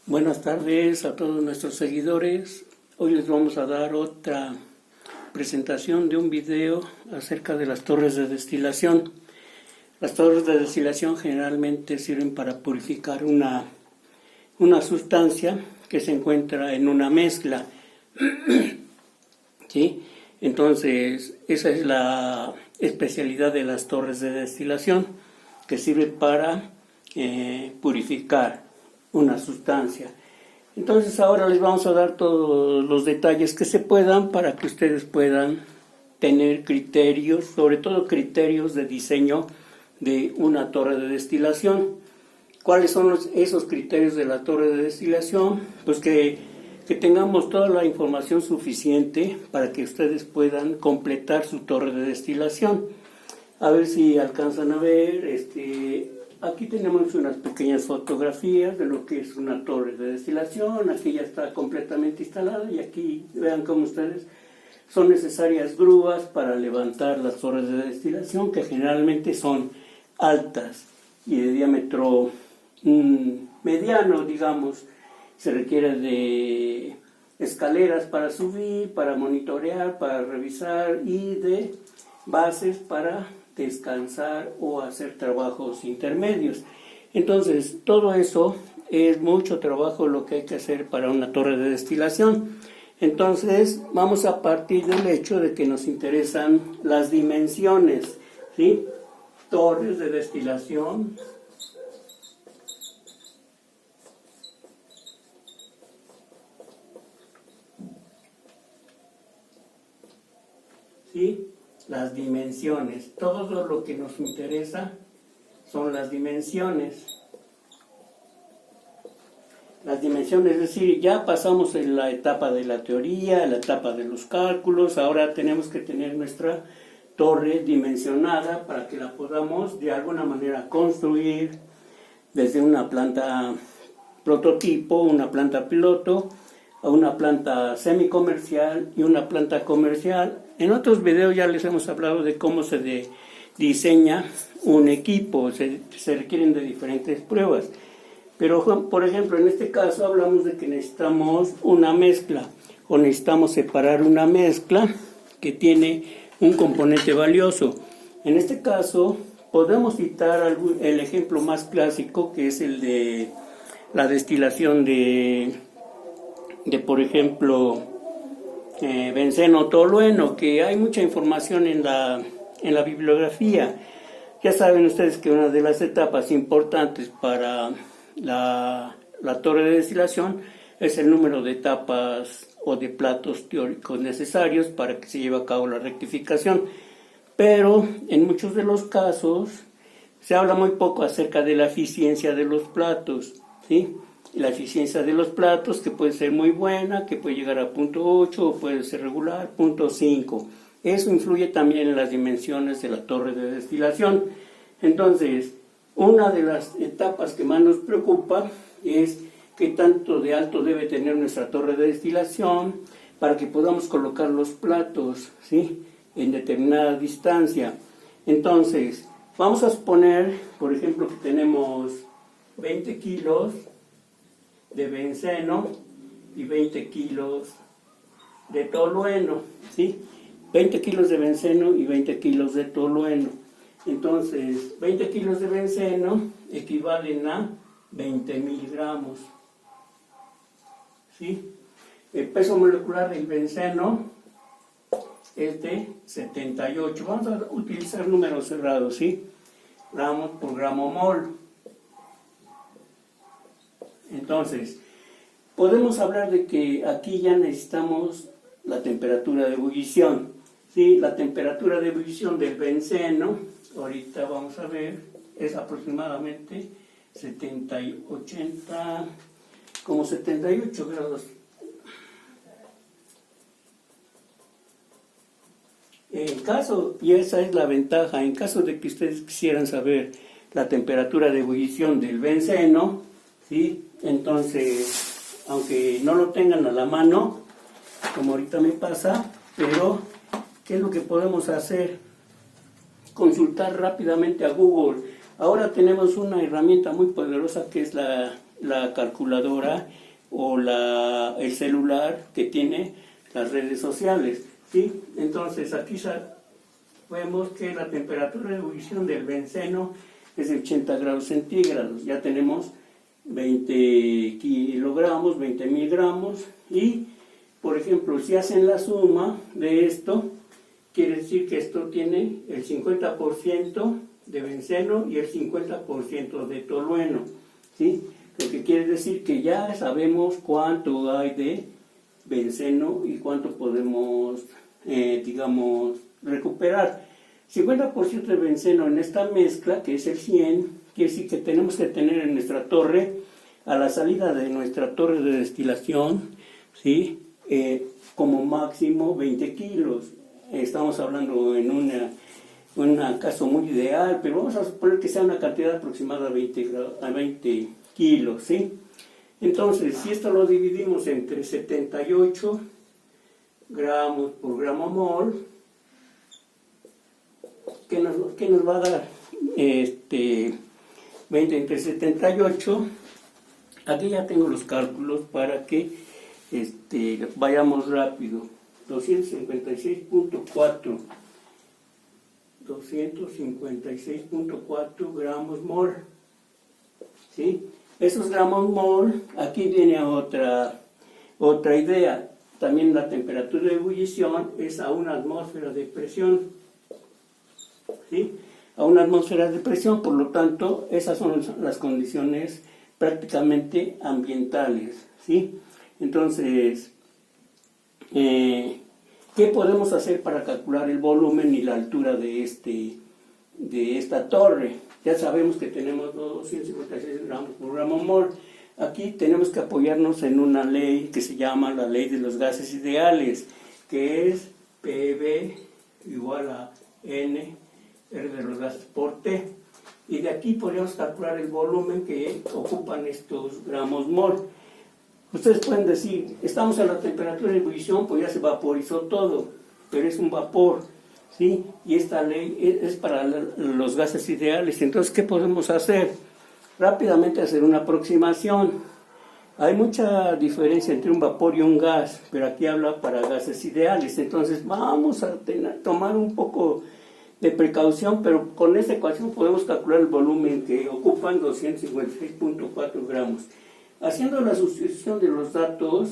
Buenas tardes a todos nuestros seguidores. Hoy les vamos a dar otra presentación de un video acerca de las torres de destilación. Las torres de destilación generalmente sirven para purificar una sustancia que se encuentra en una mezcla. ¿Sí? Entonces, esa es la especialidad de las torres de destilación, que sirve para purificar una sustancia. Entonces ahora les vamos a dar todos los detalles que se puedan para que ustedes puedan tener criterios, sobre todo criterios de diseño de una torre de destilación. ¿Cuáles son esos criterios de la torre de destilación? Pues que tengamos toda la información suficiente para que ustedes puedan completar su torre de destilación. A ver si alcanzan a ver, aquí tenemos unas pequeñas fotografías de lo que es una torre de destilación. Aquí ya está completamente instalada y aquí vean cómo ustedes son necesarias grúas para levantar las torres de destilación, que generalmente son altas y de diámetro mediano, digamos. Se requiere de escaleras para subir, para monitorear, para revisar y de bases para descansar o hacer trabajos intermedios. Entonces, todo eso es mucho trabajo lo que hay que hacer para una torre de destilación. Entonces, vamos a partir del hecho de que nos interesan las dimensiones, ¿sí? Torres de destilación. ¿Sí? Las dimensiones. Todo lo que nos interesa son las dimensiones. Las dimensiones, es decir, ya pasamos en la etapa de la teoría, la etapa de los cálculos. Ahora tenemos que tener nuestra torre dimensionada para que la podamos de alguna manera construir desde una planta prototipo, una planta piloto, a una planta semicomercial y una planta comercial. En otros videos ya les hemos hablado de cómo se diseña un equipo, se requieren de diferentes pruebas. Pero, por ejemplo, en este caso hablamos de que necesitamos una mezcla, o necesitamos separar una mezcla que tiene un componente valioso. En este caso, podemos citar el ejemplo más clásico, que es el de la destilación de por ejemplo, benceno tolueno, que hay mucha información en la bibliografía. Ya saben ustedes que una de las etapas importantes para la torre de destilación es el número de etapas o de platos teóricos necesarios para que se lleve a cabo la rectificación. Pero en muchos de los casos se habla muy poco acerca de la eficiencia de los platos, ¿sí? La eficiencia de los platos, que puede ser muy buena, que puede llegar a 0.8 o puede ser regular, 0.5. Eso influye también en las dimensiones de la torre de destilación. Entonces, una de las etapas que más nos preocupa es qué tanto de alto debe tener nuestra torre de destilación para que podamos colocar los platos, ¿sí?, en determinada distancia. Entonces, vamos a suponer, por ejemplo, que tenemos 20 kilos de benceno y 20 kilos de tolueno, ¿sí? 20 kilos de benceno y 20 kilos de tolueno. Entonces, 20 kilos de benceno equivalen a 20,000 gramos, ¿sí? El peso molecular del benceno es de 78. Vamos a utilizar números cerrados, ¿sí? Gramos por gramo mol. Entonces, podemos hablar de que aquí ya necesitamos la temperatura de ebullición, ¿sí? La temperatura de ebullición del benceno, ahorita vamos a ver, es aproximadamente 78 grados. En caso, y esa es la ventaja, en caso de que ustedes quisieran saber la temperatura de ebullición del benceno, ¿sí? Entonces, aunque no lo tengan a la mano, como ahorita me pasa, pero ¿qué es lo que podemos hacer? Consultar rápidamente a Google Ahora tenemos una herramienta muy poderosa que es la calculadora o el celular que tiene las redes sociales, ¿sí? Entonces aquí vemos que la temperatura de ebullición del benceno es de 80 grados centígrados. Ya tenemos 20 kilogramos, 20 miligramos, y por ejemplo, si hacen la suma de esto, quiere decir que esto tiene el 50% de benceno y el 50% de tolueno, ¿sí? Lo que quiere decir que ya sabemos cuánto hay de benceno y cuánto podemos, digamos, recuperar. 50% de benceno en esta mezcla, que es el 100, quiere decir que tenemos que tener en nuestra torre, a la salida de nuestra torre de destilación, ¿sí? Como máximo 20 kilos. Estamos hablando en un caso muy ideal, pero vamos a suponer que sea una cantidad aproximada a 20 kilos, ¿sí? Entonces, si esto lo dividimos entre 78 gramos por gramo mol, ¿qué nos va a dar? 20 entre 78, aquí ya tengo los cálculos para que vayamos rápido. 256.4 gramos mol, ¿sí? Esos gramos mol, aquí viene otra idea. También la temperatura de ebullición es a una atmósfera de presión, ¿sí? A una atmósfera de presión, por lo tanto, esas son las condiciones prácticamente ambientales, ¿sí? Entonces, ¿qué podemos hacer para calcular el volumen y la altura de esta torre? Ya sabemos que tenemos 256 gramos por gramo mol. Aquí tenemos que apoyarnos en una ley que se llama la ley de los gases ideales, que es PV igual a N, R de los gases por T. Y de aquí podríamos calcular el volumen que ocupan estos gramos mol. Ustedes pueden decir, estamos a la temperatura de ebullición, pues ya se vaporizó todo, pero es un vapor, ¿sí? Y esta ley es para los gases ideales. Entonces, ¿qué podemos hacer? Rápidamente hacer una aproximación. Hay mucha diferencia entre un vapor y un gas, pero aquí habla para gases ideales. Entonces, vamos a tomar un poco de precaución, pero con esta ecuación podemos calcular el volumen que ocupan 256.4 gramos. Haciendo la sustitución de los datos,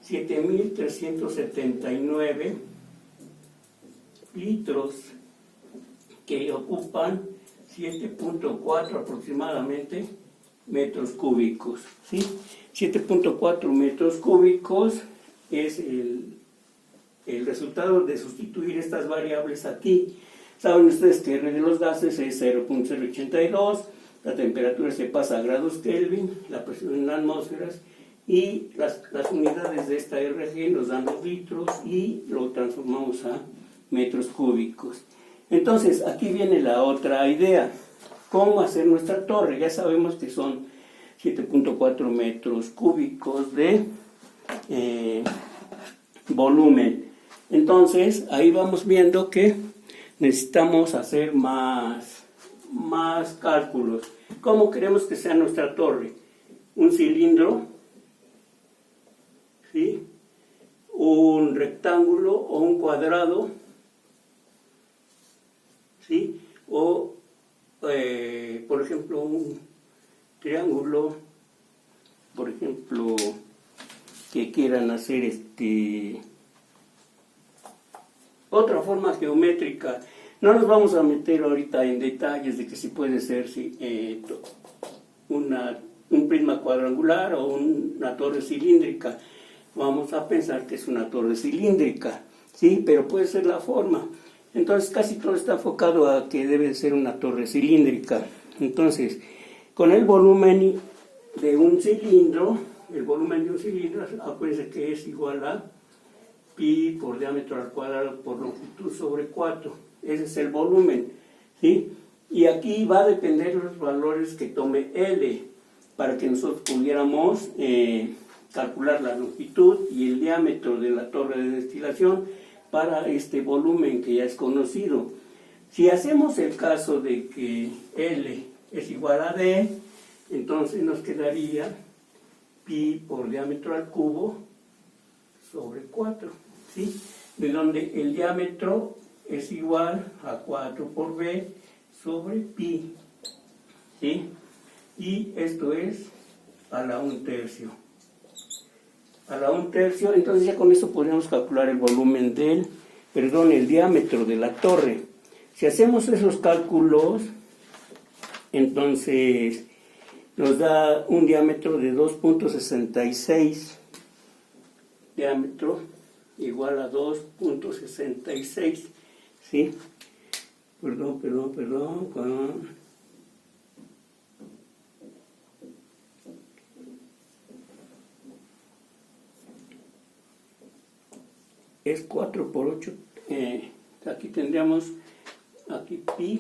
7.379 litros que ocupan 7.4 aproximadamente metros cúbicos, ¿sí? 7.4 metros cúbicos es el resultado de sustituir estas variables aquí. Saben ustedes que R de los gases es 0.082, la temperatura se pasa a grados Kelvin, la presión en las atmósferas, y las unidades de esta RG nos dan los litros y lo transformamos a metros cúbicos. Entonces, aquí viene la otra idea. ¿Cómo hacer nuestra torre? Ya sabemos que son 7.4 metros cúbicos de volumen. Entonces, ahí vamos viendo que necesitamos hacer más cálculos. ¿Cómo queremos que sea nuestra torre? Un cilindro, ¿sí? Un rectángulo o un cuadrado, ¿sí? O, por ejemplo, un triángulo, por ejemplo, que quieran hacer otra forma geométrica. No nos vamos a meter ahorita en detalles de que si puede ser un prisma cuadrangular o una torre cilíndrica. Vamos a pensar que es una torre cilíndrica, ¿sí? Pero puede ser la forma. Entonces casi todo está enfocado a que debe ser una torre cilíndrica. Entonces, con el volumen de un cilindro, acuérdense que es igual a pi por diámetro al cuadrado por longitud sobre 4. Ese es el volumen, ¿sí? Y aquí va a depender de los valores que tome L, para que nosotros pudiéramos calcular la longitud y el diámetro de la torre de destilación para este volumen que ya es conocido. Si hacemos el caso de que L es igual a D, entonces nos quedaría pi por diámetro al cubo sobre 4, ¿sí? De donde el diámetro es igual a 4 por B sobre pi, ¿sí? Y esto es a la 1/3. A la 1/3, entonces ya con eso podríamos calcular el volumen el diámetro de la torre. Si hacemos esos cálculos, entonces nos da un diámetro de 2.66, diámetro igual a 2.66, ¿sí? Perdón. Es 4 por 8, aquí tendríamos, aquí pi,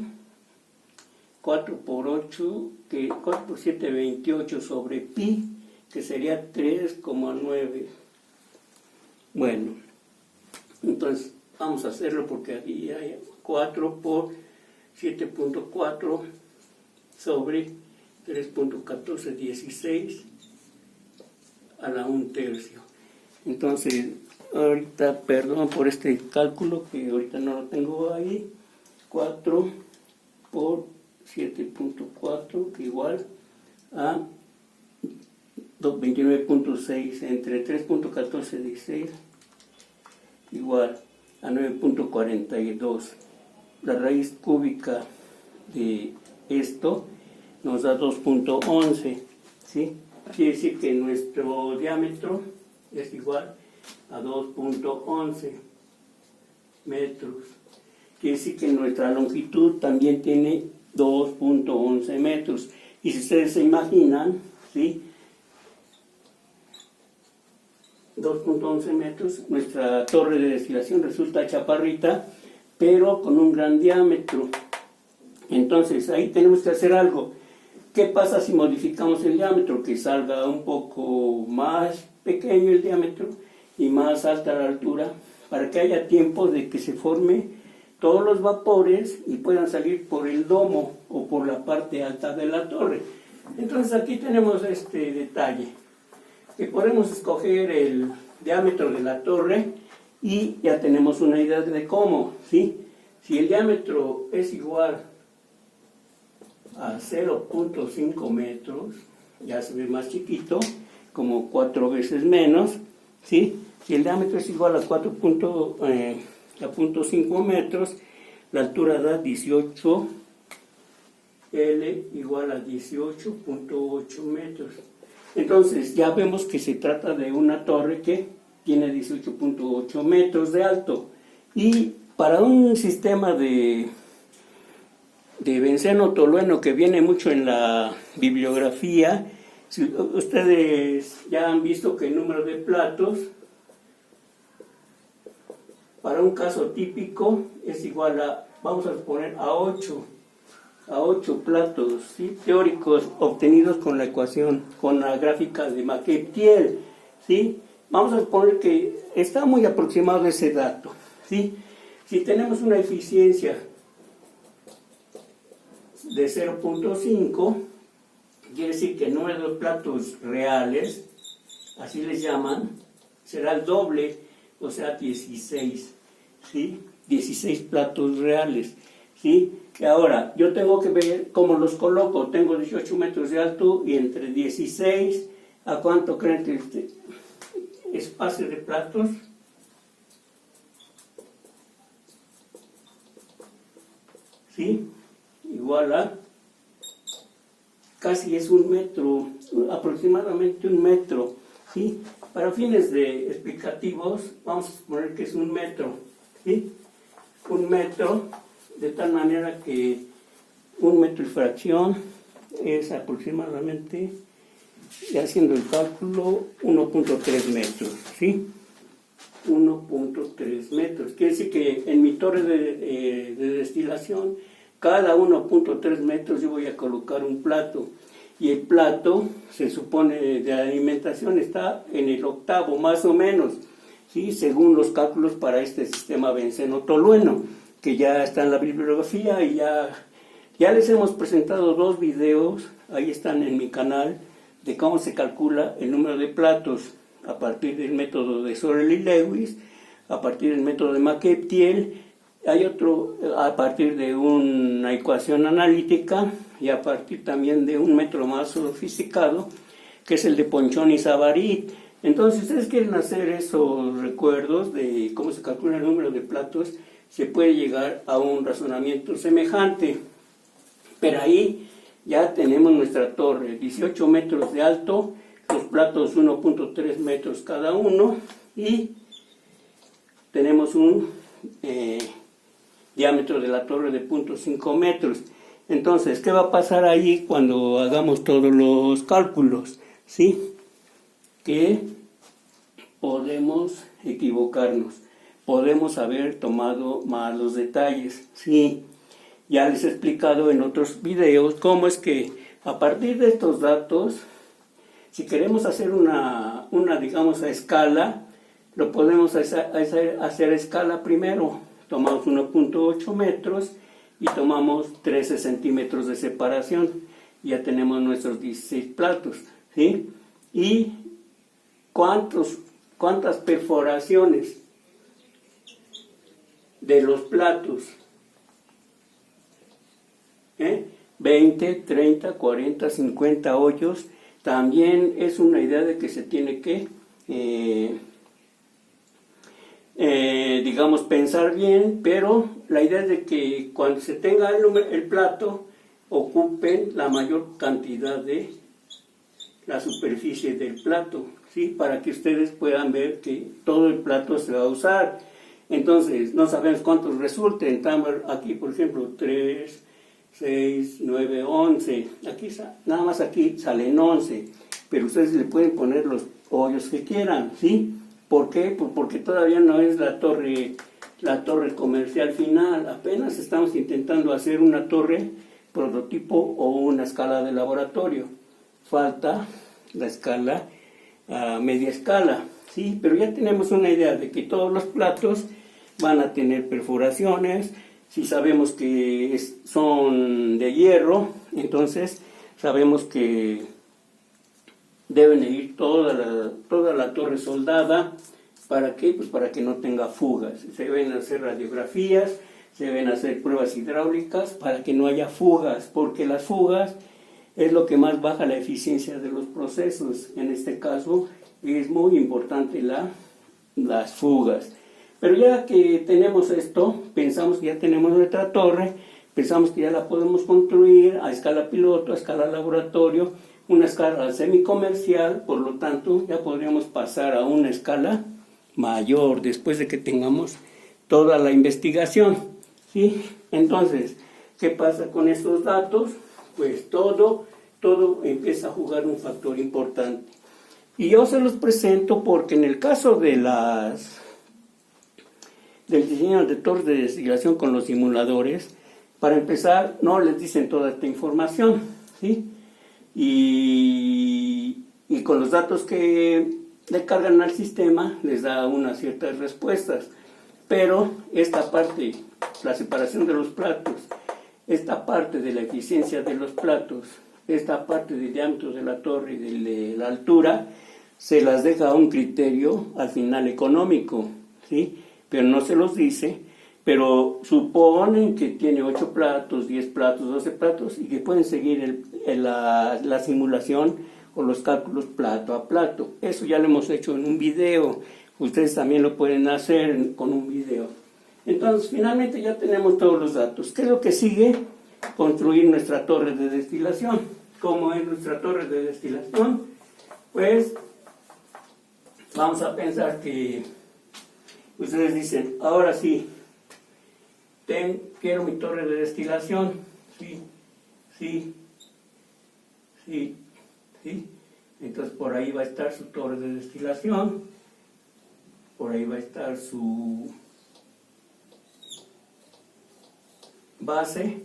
4 por 8, que 4 por 7, 28 sobre pi, que sería 3,9. Bueno, entonces vamos a hacerlo porque aquí hay 4 por 7.4 sobre 3.1416 a la 1/3. Entonces, ahorita, perdón por este cálculo que ahorita no lo tengo ahí, 4 por 7.4 igual a 29.6 entre 3.1416 igual a 9.42. La raíz cúbica de esto nos da 2.11, ¿sí? Quiere decir que nuestro diámetro es igual a 2.11 metros. Quiere decir que nuestra longitud también tiene 2.11 metros. Y si ustedes se imaginan, ¿sí? 2.11 metros, nuestra torre de destilación resulta chaparrita, pero con un gran diámetro. Entonces, ahí tenemos que hacer algo. ¿Qué pasa si modificamos el diámetro? Que salga un poco más pequeño el diámetro y más alta la altura, para que haya tiempo de que se forme todos los vapores y puedan salir por el domo o por la parte alta de la torre. Entonces aquí tenemos este detalle, que podemos escoger el diámetro de la torre y ya tenemos una idea de cómo, ¿sí? Si el diámetro es igual a 0.5 metros, ya se ve más chiquito, como 4 veces menos, ¿sí? Si el diámetro es igual a 4.5 metros, la altura da 18, L igual a 18.8 metros. Entonces ya vemos que se trata de una torre que tiene 18.8 metros de alto. Y para un sistema de benceno tolueno que viene mucho en la bibliografía, si ustedes ya han visto que el número de platos para un caso típico es igual a, vamos a poner a 8 platos, ¿sí? Teóricos obtenidos con la ecuación, con la gráfica de Macquet-Thiel, ¿sí? Vamos a suponer que está muy aproximado ese dato, ¿sí? Si tenemos una eficiencia de 0.5, quiere decir que 9 platos reales, así les llaman, será el doble, o sea 16, ¿sí? 16 platos reales, ¿sí? Y ahora, yo tengo que ver cómo los coloco. Tengo 18 metros de alto y entre 16, ¿a cuánto creen que este espacio de platos? ¿Sí? Igual a, casi es 1 metro, aproximadamente 1 metro, ¿sí? Para fines de explicativos, vamos a suponer que es 1 metro, ¿sí? 1 metro, de tal manera que 1 metro y fracción es aproximadamente, ya haciendo el cálculo, 1.3 metros, ¿sí? 1.3 metros. Quiere decir que en mi torre de destilación, cada 1.3 metros yo voy a colocar un plato. Y el plato, se supone, de alimentación está en el octavo, más o menos, ¿sí? Según los cálculos para este sistema benceno tolueno. que ya está en la bibliografía y ya les hemos presentado 2 videos, ahí están en mi canal, de cómo se calcula el número de platos a partir del método de Sorel y Lewis, a partir del método de McKay-Thiele. Hay otro a partir de una ecuación analítica y a partir también de un método más sofisticado, que es el de Ponchón y Savarit. Entonces, si ustedes quieren hacer esos recuerdos de cómo se calcula el número de platos, se puede llegar a un razonamiento semejante. Pero ahí ya tenemos nuestra torre, 18 metros de alto, los platos 1.3 metros cada uno, y tenemos un diámetro de la torre de 0.5 metros. Entonces, ¿qué va a pasar ahí cuando hagamos todos los cálculos? ¿Sí? Que podemos equivocarnos, podemos haber tomado malos detalles. Sí, ya les he explicado en otros videos cómo es que a partir de estos datos, si queremos hacer una digamos, a escala, lo podemos hacer a escala primero. Tomamos 1.8 metros y tomamos 13 centímetros de separación. Ya tenemos nuestros 16 platos, ¿sí? ¿Y cuántas perforaciones de los platos? 20, 30, 40, 50 hoyos. También es una idea de que se tiene que digamos, pensar bien, pero la idea es de que cuando se tenga el plato, ocupen la mayor cantidad de la superficie del plato, ¿sí? Para que ustedes puedan ver que todo el plato se va a usar. Entonces, no sabemos cuántos resulten. Aquí, por ejemplo, 3, 6, 9, 11. Aquí, nada más aquí salen 11, pero ustedes le pueden poner los hoyos que quieran, ¿sí? ¿Por qué? Pues porque todavía no es la torre comercial final. Apenas estamos intentando hacer una torre prototipo o una escala de laboratorio. Falta la escala a media escala, ¿sí? Pero ya tenemos una idea de que todos los platos van a tener perforaciones. Si sabemos que son de hierro, entonces sabemos que deben ir toda la torre soldada. ¿Para qué? Pues para que no tenga fugas. Se deben hacer radiografías, se deben hacer pruebas hidráulicas para que no haya fugas, porque las fugas es lo que más baja la eficiencia de los procesos. En este caso es muy importante las fugas. Pero ya que tenemos esto, pensamos que ya tenemos nuestra torre, pensamos que ya la podemos construir a escala piloto, a escala laboratorio, una escala semicomercial. Por lo tanto ya podríamos pasar a una escala mayor después de que tengamos toda la investigación, ¿sí? Entonces, ¿qué pasa con estos datos? Pues todo empieza a jugar un factor importante. Y yo se los presento porque en el caso del diseño de torres de destilación con los simuladores, para empezar, no les dicen toda esta información, ¿sí? Y con los datos que le cargan al sistema, les da unas ciertas respuestas. Pero esta parte, la separación de los platos, esta parte de la eficiencia de los platos, esta parte del diámetro de la torre y de la altura, se las deja a un criterio al final económico, ¿sí? Pero no se los dice, pero suponen que tiene 8 platos, 10 platos, 12 platos y que pueden seguir la simulación o los cálculos plato a plato. Eso ya lo hemos hecho en un video, ustedes también lo pueden hacer con un video. Entonces, finalmente ya tenemos todos los datos. ¿Qué es lo que sigue? Construir nuestra torre de destilación. ¿Cómo es nuestra torre de destilación? Pues vamos a pensar que ustedes dicen, ahora sí, quiero mi torre de destilación. Sí. Entonces por ahí va a estar su torre de destilación, por ahí va a estar su base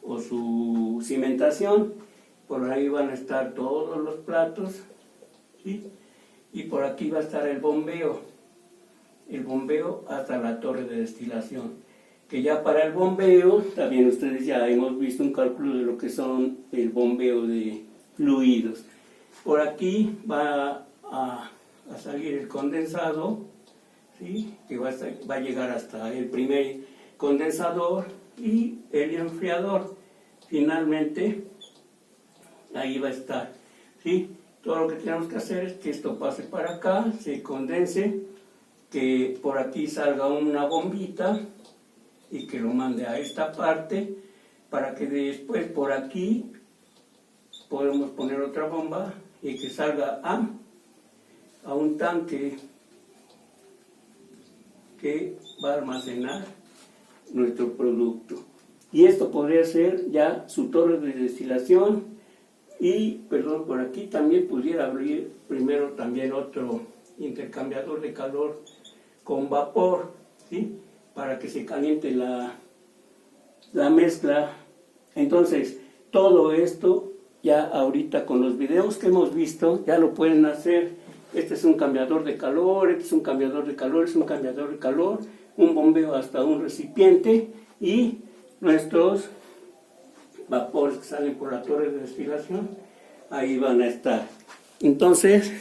o su cimentación, por ahí van a estar todos los platos, ¿sí? Y por aquí va a estar el bombeo hasta la torre de destilación. que ya para el bombeo, también ustedes ya hemos visto un cálculo de lo que son el bombeo de fluidos. Por aquí va a salir el condensado, ¿sí? Que va a llegar hasta el primer condensador y el enfriador. Finalmente, ahí va a estar, ¿sí? Todo lo que tenemos que hacer es que esto pase para acá, se condense, que por aquí salga una bombita y que lo mande a esta parte, para que después por aquí podemos poner otra bomba y que salga a un tanque que va a almacenar nuestro producto. Y esto podría ser ya su torre de destilación. Y, perdón, por aquí también pudiera abrir primero también otro intercambiador de calor con vapor, ¿sí? Para que se caliente la mezcla. Entonces, todo esto ya ahorita con los videos que hemos visto, ya lo pueden hacer. Este es un cambiador de calor, este es un cambiador de calor, este es un cambiador de calor, un bombeo hasta un recipiente y nuestros vapores que salen por la torre de destilación, ahí van a estar. Entonces,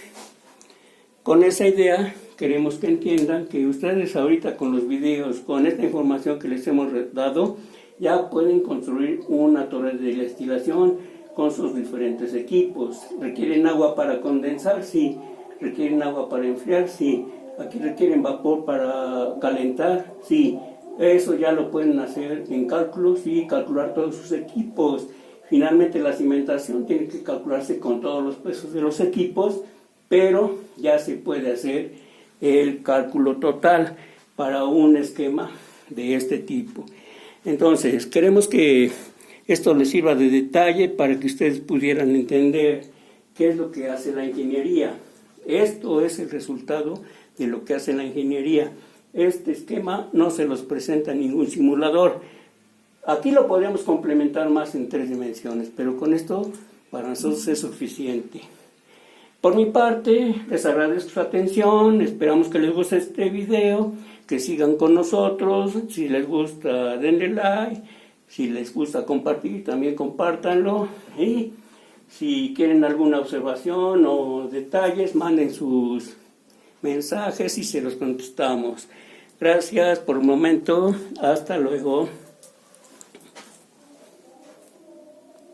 con esa idea, queremos que entiendan que ustedes ahorita con los videos, con esta información que les hemos dado, ya pueden construir una torre de destilación con sus diferentes equipos. ¿Requieren agua para condensar? Sí. ¿Requieren agua para enfriar? Sí. ¿Aquí requieren vapor para calentar? Sí. Eso ya lo pueden hacer en cálculos y calcular todos sus equipos. Finalmente la cimentación tiene que calcularse con todos los pesos de los equipos, pero ya se puede hacer el cálculo total para un esquema de este tipo. Entonces, queremos que esto les sirva de detalle para que ustedes pudieran entender qué es lo que hace la ingeniería. Esto es el resultado de lo que hace la ingeniería. Este esquema no se los presenta ningún simulador. Aquí lo podríamos complementar más en 3 dimensiones, pero con esto para nosotros es suficiente. Por mi parte, les agradezco su atención, esperamos que les guste este video, que sigan con nosotros, si les gusta denle like, si les gusta compartir también compártanlo, y si quieren alguna observación o detalles, manden sus mensajes y se los contestamos. Gracias por el momento, hasta luego.